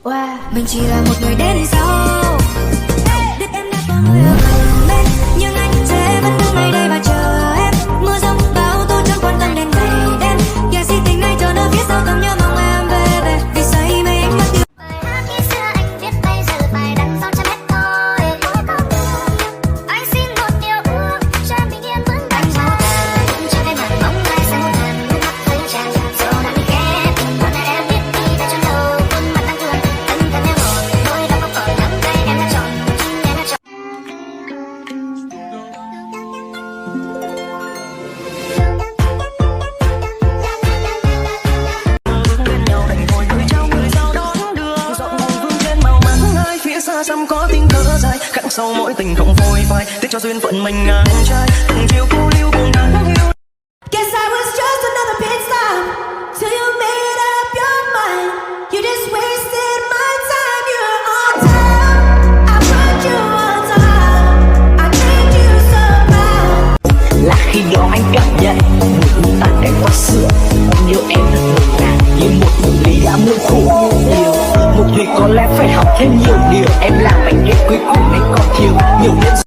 Wow. Mình chỉ là một người đến sau. Biết em đã có người ở gần bên, nhưng anh sẽ vẫn đứng ngay đây và chờ em. Mưa giông bão tôi chẳng quan tâm đến ngày đêm. Kẻ si tình này chờ nơi phía sau thầm nhớ mong em về. Vì say mê anh mất tiêu. Bài hát khi xưa anh viết bây giờ bài đằng sau trăm hết thôi. Anh xin một điều ước cho em bình yên vững vàng sau đời. Cho em hẳn bóng ai sẽ một lần nước mắt với chàng. Dẫu đang bị ghét, còn lại em biết đi đã trong đầu. Khuôn mặt tăng thương, thân thân em rồi. Đôi đau không còn nắm tay em đã chọn, em đã chọn. Xăm có tiếng thở dài khắc sâu mỗi tình không phôi phai tiếc cho duyên phận mình ngang trai từng chiều cô liêu buồn đáng yêu. Guess I was just another pit stop till you made up your mind. You just wasted my time. You're on time. I put you on time. I made you so proud. Là khi đó anh cảm nhận một ta đẹp quá xưa. Anh yêu em thật ngọt ngào như một người lý đã muôn khổ nhiều. Một người có lẽ phải học thêm nhiều điều. Em làm anh em cuối cùng anh còn thiếu nhiều nhất.